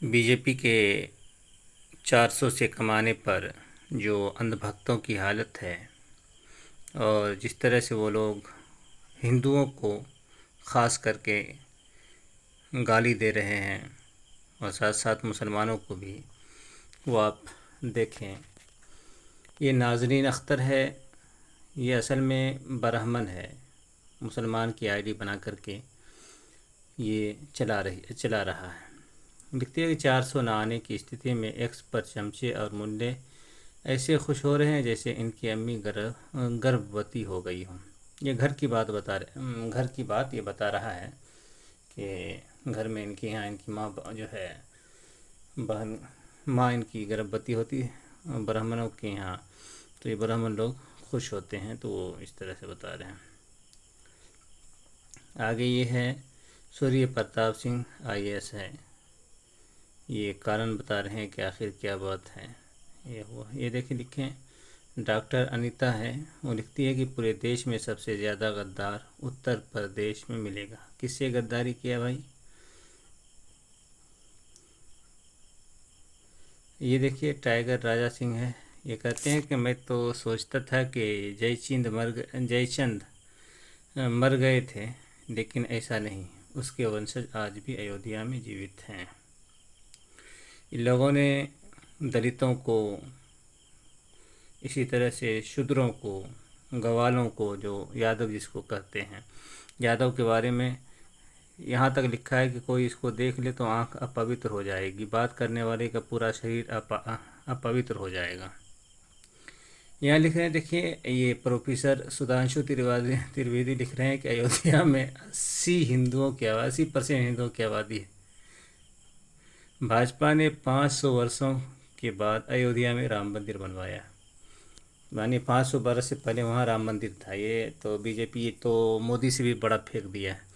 BJP के 400 से कमाने पर जो अंधभक्तों की हालत है और जिस तरह से वो लोग हिंदुओं को ख़ास करके गाली दे रहे हैं और साथ साथ मुसलमानों को भी, वो आप देखें। ये नाज़रीन अख्तर है, ये असल में ब्राह्मण है, मुसलमान की आईडी बना करके ये चला रहा है। लिखते हैं कि 400 न आने की स्थिति में एक्स पर चमचे और मुंडे ऐसे खुश हो रहे हैं जैसे इनकी अम्मी गर्भवती हो गई हो। ये घर की बात ये बता रहा है कि घर में इनके यहाँ इनकी माँ जो है बहन माँ इनकी गर्भवती होती है ब्राह्मणों के यहाँ, तो ये ब्राह्मण लोग खुश होते हैं, तो वो इस तरह से बता रहे हैं। आगे ये है सूर्य प्रताप सिंह IAS है, ये कारण बता रहे हैं कि आखिर क्या बात है। ये हुआ, ये देखिए लिखें। डॉक्टर अनीता है, वो लिखती है कि पूरे देश में सबसे ज़्यादा गद्दार उत्तर प्रदेश में मिलेगा। किससे गद्दारी किया भाई? ये देखिए टाइगर राजा सिंह है, ये कहते हैं कि मैं तो सोचता था कि जयचंद मर गए थे, लेकिन ऐसा नहीं, उसके वंशज आज भी अयोध्या में जीवित हैं। इन लोगों ने दलितों को, इसी तरह से शूद्रों को, गवालों को, जो यादव जिसको कहते हैं, यादव के बारे में यहाँ तक लिखा है कि कोई इसको देख ले तो आँख अपवित्र हो जाएगी, बात करने वाले का पूरा शरीर अपवित्र हो जाएगा। यहाँ लिख रहे हैं, देखिए ये प्रोफेसर सुधांशु त्रिवेदी लिख रहे हैं कि अयोध्या में 80% हिंदुओं की आबादी है। भाजपा ने 500 वर्षों के बाद अयोध्या में राम मंदिर बनवाया, मानिए 500 बरस से पहले वहाँ राम मंदिर था। ये तो बीजेपी तो मोदी से भी बड़ा फेंक दिया है।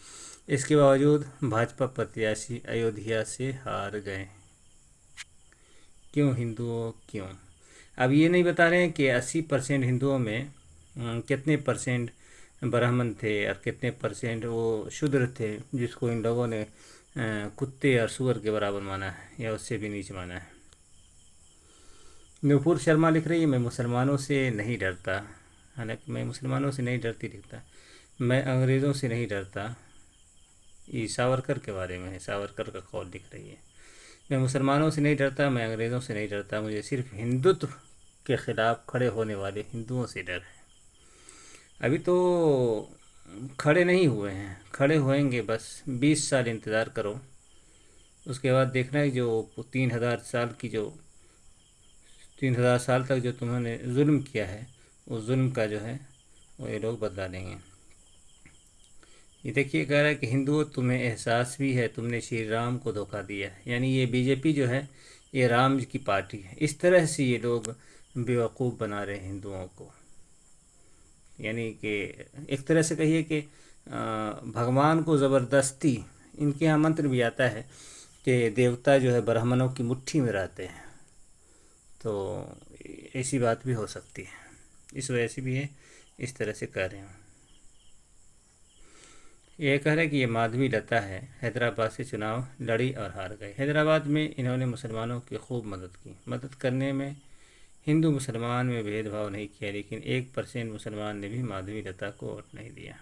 इसके बावजूद भाजपा प्रत्याशी अयोध्या से हार गए। क्यों हिंदुओं, क्यों? अब ये नहीं बता रहे हैं कि 80% हिंदुओं में कितने परसेंट ब्राह्मण थे और कितने परसेंट वो शूद्र थे, जिसको इन लोगों ने कुत्ते और सुअर के बराबर माना है या उससे भी नीच माना है। नूपुर शर्मा लिख रही है, मैं मुसलमानों से नहीं डरता। हालांकि मैं मुसलमानों से नहीं डरती लिखता, मैं अंग्रेज़ों से नहीं डरता। ये सावरकर के बारे में है, सावरकर का कौल लिख रही है। मैं मुसलमानों से नहीं डरता, मैं अंग्रेज़ों से नहीं डरता, मुझे सिर्फ हिंदुत्व के ख़िलाफ़ खड़े होने वाले हिंदुओं से डर है। अभी तो खड़े नहीं हुए हैं, खड़े होएंगे, बस 20 साल इंतज़ार करो, उसके बाद देखना है जो 3000 साल तक जो तुम्होंने जुल्म किया है, उस जुल्म का जो है वो ये लोग बदला लेंगे। ये देखिए कह रहा है कि हिंदुओं तुम्हें एहसास भी है, तुमने श्री राम को धोखा दिया है। यानी ये बीजेपी जो है ये राम जी की पार्टी है। इस तरह से ये लोग बेवकूफ़ बना रहे हैं हिंदुओं को। यानी कि एक तरह से कहिए कि भगवान को ज़बरदस्ती, इनके यहाँ मंत्र भी आता है कि देवता जो है ब्राह्मणों की मुट्ठी में रहते हैं, तो ऐसी बात भी हो सकती है, इस वजह से भी है, इस तरह से कह रहे हैं। ये कह रहे हैं कि ये माधवी लता है, हैदराबाद से चुनाव लड़ी और हार गई। हैदराबाद में इन्होंने मुसलमानों की खूब मदद की, मदद करने में हिंदू मुसलमान में भेदभाव नहीं किया, लेकिन 1% मुसलमान ने भी माधवी लता को वोट नहीं दिया।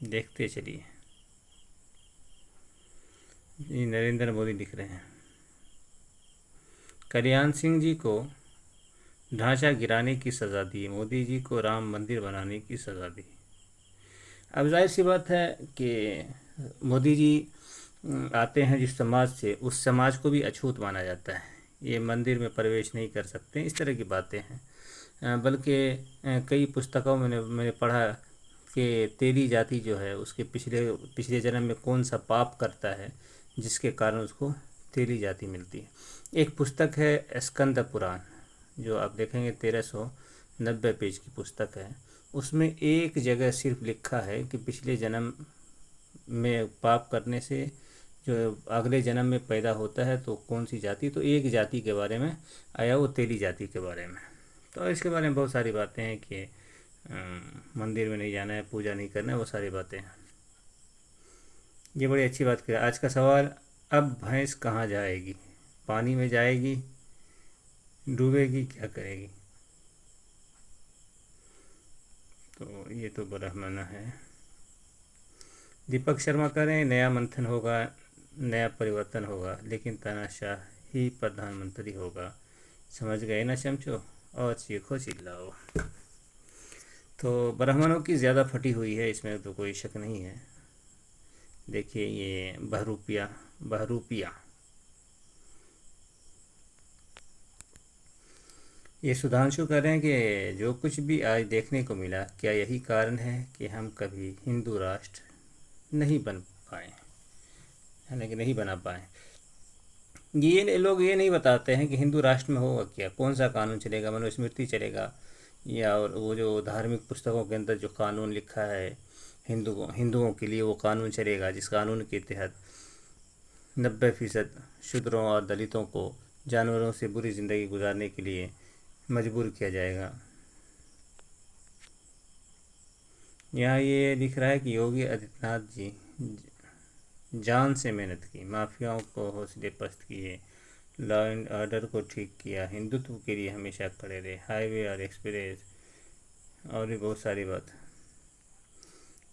देखते चलिए। ये नरेंद्र मोदी लिख रहे हैं, कल्याण सिंह जी को ढांचा गिराने की सज़ा दी, मोदी जी को राम मंदिर बनाने की सज़ा दी। अब जाहिर सी बात है कि मोदी जी आते हैं जिस समाज से, उस समाज को भी अछूत माना जाता है, ये मंदिर में प्रवेश नहीं कर सकते, इस तरह की बातें हैं। बल्कि कई पुस्तकों में मैंने पढ़ा कि तेली जाति जो है उसके पिछले जन्म में कौन सा पाप करता है जिसके कारण उसको तेली जाति मिलती है। एक पुस्तक है स्कंद पुराण, जो आप देखेंगे 1390 पेज की पुस्तक है। उसमें एक जगह सिर्फ लिखा है कि पिछले जन्म में पाप करने से जो अगले जन्म में पैदा होता है तो कौन सी जाति, तो एक जाति के बारे में आया, वो तेली जाति के बारे में। तो इसके बारे में बहुत सारी बातें हैं कि मंदिर में नहीं जाना है, पूजा नहीं करना है, वो सारी बातें हैं। ये बड़ी अच्छी बात किया। आज का सवाल, अब भैंस कहाँ जाएगी? पानी में जाएगी, डूबेगी, क्या करेगी? तो ये तो ब्राह्मण है। दीपक शर्मा कह रहे हैं नया मंथन होगा, नया परिवर्तन होगा, लेकिन तानाशाह ही प्रधानमंत्री होगा। समझ गए ना चमचो? और चीखो चिल्लाओ। तो ब्राह्मणों की ज़्यादा फटी हुई है, इसमें तो कोई शक नहीं है। देखिए ये बहरूपिया, बहरूपिया, ये सुधांशु कह रहे हैं कि जो कुछ भी आज देखने को मिला, क्या यही कारण है कि हम कभी हिंदू राष्ट्र नहीं बन पाए, यानी कि नहीं बना पाए? ये लोग ये नहीं बताते हैं कि हिंदू राष्ट्र में होगा क्या, कौन सा कानून चलेगा, मनुस्मृति चलेगा, या और वो जो धार्मिक पुस्तकों के अंदर जो कानून लिखा है हिंदुओं के लिए, वो कानून चलेगा जिस कानून के तहत 90% शूद्रों और दलितों को जानवरों से बुरी ज़िंदगी गुजारने के लिए मजबूर किया जाएगा। यहाँ ये लिख रहा है कि योगी आदित्यनाथ जी जान से मेहनत की, माफियाओं को हौसले पस्त किए, लॉ एंड ऑर्डर को ठीक किया, हिंदुत्व के लिए हमेशा खड़े रहे, हाईवे और एक्सप्रेस और भी बहुत सारी बात।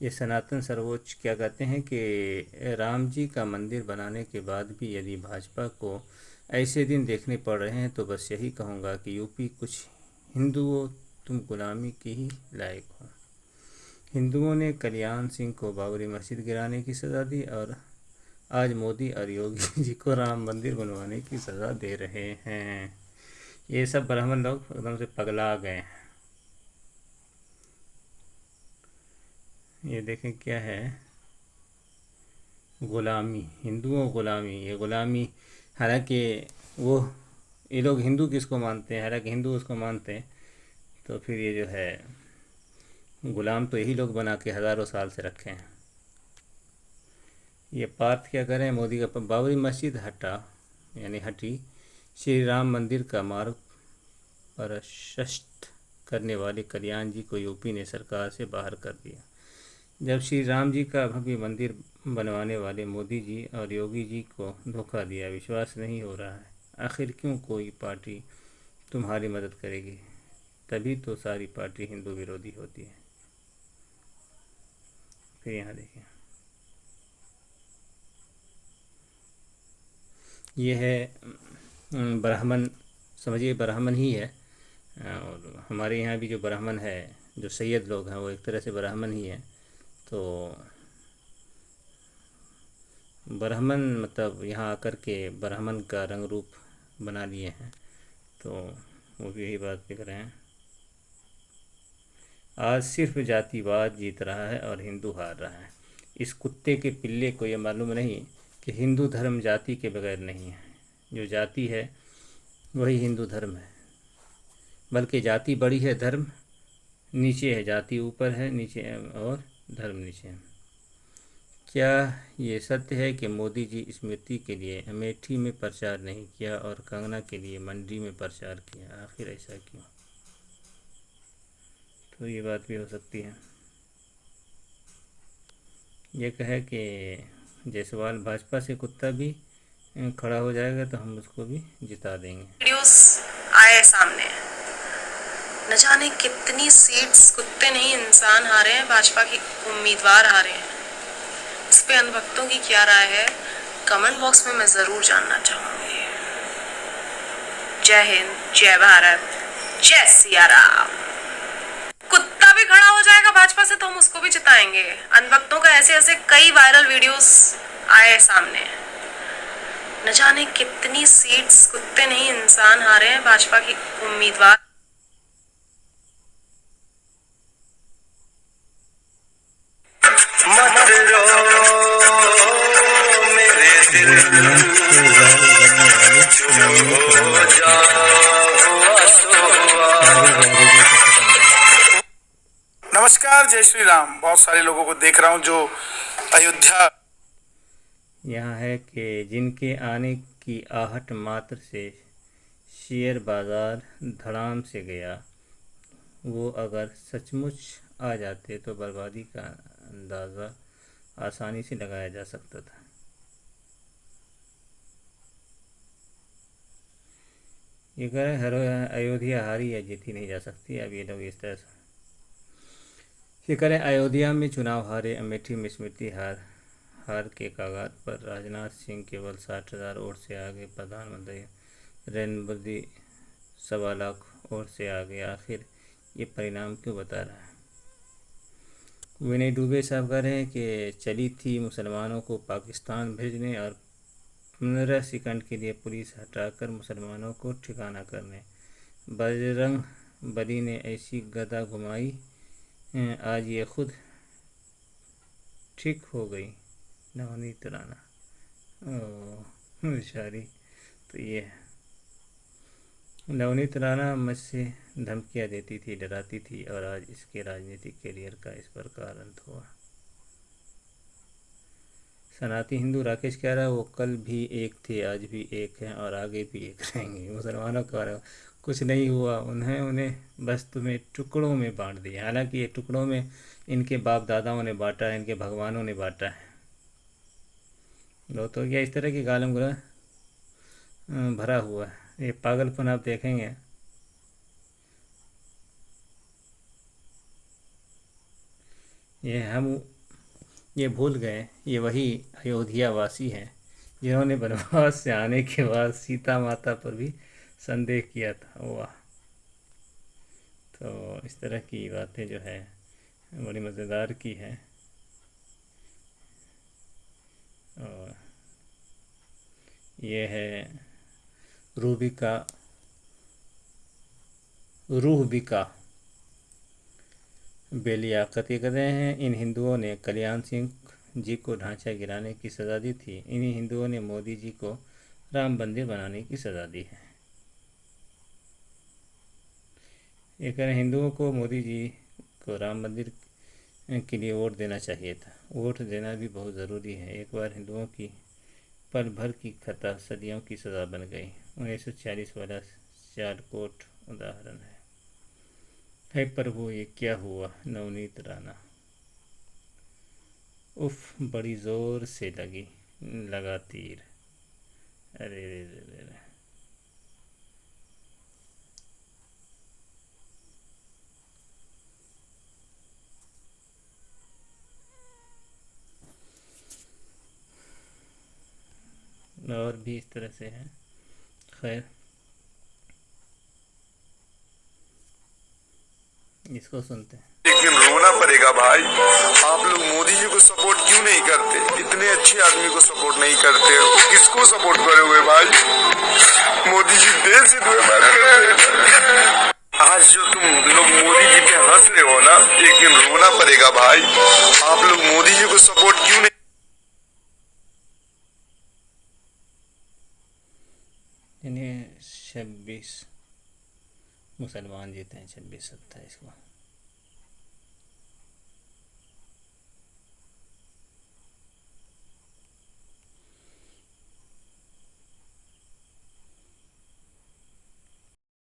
ये सनातन सर्वोच्च क्या कहते हैं कि राम जी का मंदिर बनाने के बाद भी यदि भाजपा को ऐसे दिन देखने पड़ रहे हैं तो बस यही कहूँगा कि यूपी कुछ हिंदुओं, तुम गुलामी की ही लायक हो। हिंदुओं ने कल्याण सिंह को बाबरी मस्जिद गिराने की सज़ा दी और आज मोदी और योगी जी को राम मंदिर बनवाने की सज़ा दे रहे हैं। ये सब ब्राह्मण लोग एकदम से पगला गए हैं। ये देखें क्या है, गुलामी, हिंदुओं गुलामी, ये गुलामी। हालांकि वो ये लोग हिंदू किसको मानते हैं, हालांकि हिंदू उसको मानते हैं, तो फिर ये जो है गुलाम तो यही लोग बना के हज़ारों साल से रखे हैं। ये पार्थ क्या करें, मोदी का बाबरी मस्जिद हटा, यानी हटी, श्री राम मंदिर का मार्ग प्रशस्त करने वाले कल्याण जी को यूपी ने सरकार से बाहर कर दिया। जब श्री राम जी का भव्य मंदिर बनवाने वाले मोदी जी और योगी जी को धोखा दिया, विश्वास नहीं हो रहा है, आखिर क्यों कोई पार्टी तुम्हारी मदद करेगी? तभी तो सारी पार्टी हिंदू विरोधी होती है। फिर यहाँ देखिए, ये है ब्राह्मण, समझिए ब्राह्मण ही है। और हमारे यहाँ भी जो ब्राह्मण है, जो सैयद लोग हैं, वो एक तरह से ब्राह्मण ही हैं। तो ब्राह्मण मतलब यहाँ आकर के ब्राह्मण का रंग रूप बना लिए हैं, तो वो भी यही बात लिख रहे हैं। आज सिर्फ जातिवाद जीत रहा है और हिंदू हार रहा है। इस कुत्ते के पिल्ले को ये मालूम नहीं कि हिंदू धर्म जाति के बगैर नहीं है। जो जाति है वही हिंदू धर्म है, बल्कि जाति बड़ी है, धर्म नीचे है, जाति ऊपर है, नीचे और धर्म नीचे है। क्या ये सत्य है कि मोदी जी स्मृति के लिए अमेठी में प्रचार नहीं किया और कंगना के लिए मंडी में प्रचार किया? आखिर ऐसा क्यों? तो ये बात भी हो सकती है। ये कहे कि जायसवाल भाजपा से कुत्ता भी खड़ा हो जाएगा तो हम उसको भी जिता देंगे। वीडियोस आए सामने, न जाने कितनी सीट्स कुत्ते नहीं इंसान हारे हैं, भाजपा के उम्मीदवार हारे हैं। इस पे अनभक्तों की क्या राय है, कमेंट बॉक्स में मैं जरूर जानना चाहूंगी। जय हिंद, जय भारत, जय सिया राम। कुत्ता भी खड़ा हो जाएगा भाजपा से तो हम उसको भी जिताएंगे। अनभक्तों का ऐसे ऐसे कई वायरल वीडियोस आए सामने, न जाने कितनी सीट्स कुत्ते नहीं इंसान हारे हैं, भाजपा के उम्मीदवार। मत रो मेरे दिल, मंच से वायरल करने वाले नवनीत रंग सारी गैरेजों को खत्म होगा। नमस्कार, जय श्री राम। बहुत सारे लोगों को देख रहा हूँ जो अयोध्या, यहाँ है कि जिनके आने की आहट मात्र से शेयर बाजार धड़ाम से गया, वो अगर सचमुच आ जाते तो बर्बादी का अंदाज़ा आसानी से लगाया जा सकता था। ये कह रहे हर अयोध्या हारी या जीती नहीं जा सकती। अब ये लोग इस तरह से ये करें, अयोध्या में चुनाव हारे, अमेठी में स्मृति हार के कागाज पर, राजनाथ सिंह केवल 60,000 वोट से आगे, प्रधानमंत्री नरेंद्र मोदी 1.25 लाख वोट से आगे। आखिर ये परिणाम क्यों बता रहा है? विनय दुबे साहब कह रहे हैं कि चली थी मुसलमानों को पाकिस्तान भेजने और 15 सेकंड के लिए पुलिस हटाकर मुसलमानों को ठिकाना करने। बजरंग बली ने ऐसी गदा घुमाई, आज ये खुद ठीक हो गई। नवनीत राणा शायरी तो ये है। नवनीत राणा मुझसे धमकियाँ देती थी, डराती थी, और आज इसके राजनीतिक करियर का इस प्रकार अंत हुआ। सनातनी हिंदू राकेश कह रहा है वो कल भी एक थे, आज भी एक हैं और आगे भी एक रहेंगे। मुसलमानों का कुछ नहीं हुआ, उन्हें बस तुम्हें टुकड़ों में बांट दिया। हालांकि ये टुकड़ों में इनके बाप दादाओं ने बांटा है, इनके भगवानों ने बांटा है। लो तो क्या इस तरह की गालम गुला भरा हुआ है। ये पागलपन आप देखेंगे। ये भूल गए, ये वही अयोध्या वासी हैं जिन्होंने वनवास से आने के बाद सीता माता पर भी संदेह किया था। वाह! तो इस तरह की बातें जो है बड़ी मज़ेदार की है। और ये है रूह बिका बेलियाकत। ये कहते हैं इन हिंदुओं ने कल्याण सिंह जी को ढांचा गिराने की सज़ा दी थी, इन्हीं हिंदुओं ने मोदी जी को राम मंदिर बनाने की सज़ा दी है। ये कह रहे हिंदुओं को मोदी जी को राम मंदिर के लिए वोट देना चाहिए था। वोट देना भी बहुत ज़रूरी है। एक बार हिंदुओं की पल भर की खता सदियों की सज़ा बन गई। 1940 वाला सियालकोट उदाहरण है। हे प्रभु, ये क्या हुआ? नवनीत राणा। उफ, बड़ी ज़ोर से लगा तीर। अरे रे रे रे रे। और भी इस तरह से है। खैर, इसको सुनते हैं। एक दिन रोना पड़ेगा भाई। आप लोग मोदी जी को सपोर्ट क्यों नहीं करते? इतने अच्छे आदमी को सपोर्ट नहीं करते हो, किसको सपोर्ट करोगे भाई? मोदी जी देश से बात करते। आज जो तुम लोग मोदी जी पे हंस रहे हो ना, एक दिन रोना पड़ेगा भाई। आप लोग मोदी जी को सपोर्ट क्यों नहीं? इन्हें 26 मुसलमान जीते हैं, 26-27 को।